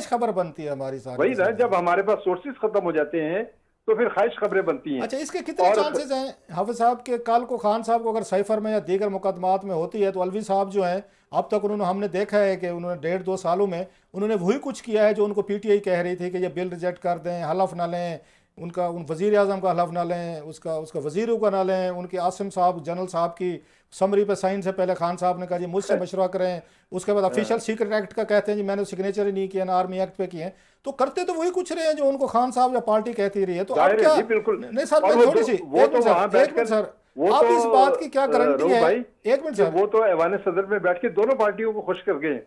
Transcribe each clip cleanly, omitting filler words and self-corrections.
खबर बनती है हमारी सारी वही की ना, सारी। जब हमारे पास सोर्सेज खत्म हो जाते हैं तो फिर ख्वाहिश खबरें बनती हैं। अच्छा, इसके कितने और चांसेस हैं हाफिज साहब के कल को खान साहब को अगर साइफर में या दीगर मुकदमात में होती है, तो अलवी साहब जो हैं अब तक उन्होंने, हमने देखा है कि उन्होंने 1.5-2 सालों में उन्होंने वही कुछ किया है जो उनको पीटीआई कह रही थी कि ये बिल रिजेक्ट कर दें, हलफ ना लें, उनका उन वज़ीर आज़म का हलफ ना लें, उसका उसका वज़ीरों का ना लें, उनके आसिम साहब जनरल साहब की समरी पे साइन से पहले खान साहब ने कहा जी मुझसे मशवरा करें, उसके बाद ऑफिशियल हाँ, सीक्रेट एक्ट का कहते हैं जी मैंने सिग्नेचर ही नहीं किया ना आर्मी एक्ट पे किए हैं। तो करते तो वही कुछ रहे हैं जो उनको खान साहब या पार्टी कहती रही है। तो अब जाहिर है क्या, जी, बिल्कुल। नहीं सर और मैं थोड़ी सी, वो एक तो मिनट सर, वहां एक मिनट बैठकर, सर, वो तो अब इस बात की क्या गारंटी रऊफ है, भाई, एक मिनट कि सर, वो तो ऐवान सदर में बैठ के दोनों पार्टियों को खुश कर गए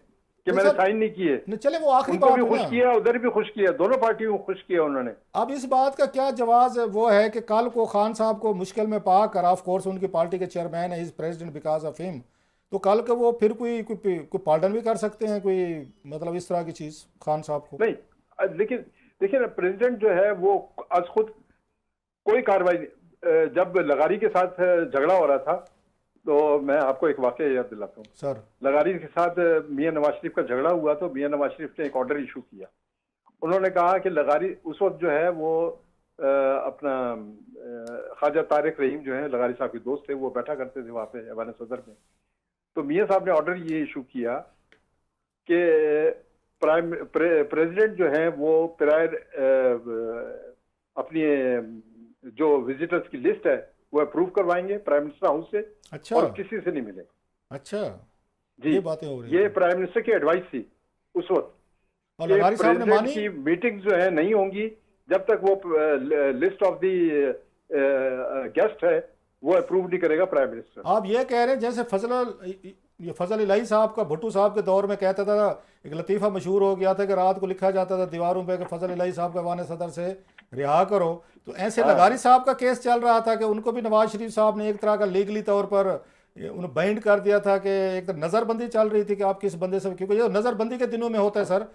कि नहीं मैंने सर, साइन नहीं किए। नहीं चले वो आखिरी उनको बात भी है खुश ना। किया, उधर भी खुश किया, दोनों पार्टियों को खुश किया उन्होंने। अब इस बात का क्या जवाब वो है कि कल को खान साहब को मुश्किल में पाकर, ऑफ कोर्स उनकी पार्टी के चेयरमैन है, is president because of him, तो कल को वो फिर कोई पार्डन भी कर सकते हैं, कोई मतलब इस तरह की चीज़ खान साहब को। नहीं, लेकिन देखिए ना, प्रेसिडेंट जो है वो आज खुद कोई कार्रवाई जब लगारी के साथ झगड़ा हो रहा था, तो मैं आपको एक वाकया याद दिलाता हूँ। सर लगारी के साथ मियां नवाज शरीफ का झगड़ा हुआ, तो मियां नवाज शरीफ ने एक ऑर्डर इशू किया। उन्होंने कहा कि लगारी उस वक्त जो है वो अपना ख्वाजा तारिक रहीम जो है लगारी साहब के दोस्त थे, वो बैठा करते थे वहां पे ऐवान सदर में। तो मियां साहब ने ऑर्डर ये इशू किया कि प्रेसिडेंट जो है वो प्रायर अपनी जो विजिटर्स की लिस्ट है वो अप्रूव करवाएंगे प्राइम मिनिस्टर हाउस से, अच्छा, और किसी से नहीं मिले। अच्छा, जी, ये बातें हो रही ये थी प्राइम मिनिस्टर की एडवाइस थी उस वक्त और कि लगारी साहब ने प्रेसिडेंट मानी। की मीटिंग जो है नहीं होंगी जब तक वो लिस्ट ऑफ दी गेस्ट है वो अप्रूव नहीं करेगा प्राइम मिनिस्टर। आप ये कह रहे हैं जैसे ये फजल इलाही साहब का भुट्टो साहब के दौर में कहता था, एक लतीफ़ा मशहूर हो गया था कि रात को लिखा जाता था दीवारों पे कि फजल इलाही साहब का वान सदर से रिहा करो। तो ऐसे हाँ, लगारी साहब का केस चल रहा था कि उनको भी नवाज शरीफ साहब ने एक तरह का लीगली तौर पर उन्हें बाइंड कर दिया था कि एक तो नज़रबंदी चल रही थी कि आप किस बंदे से, क्योंकि ये नज़रबंदी के दिनों में होता है सर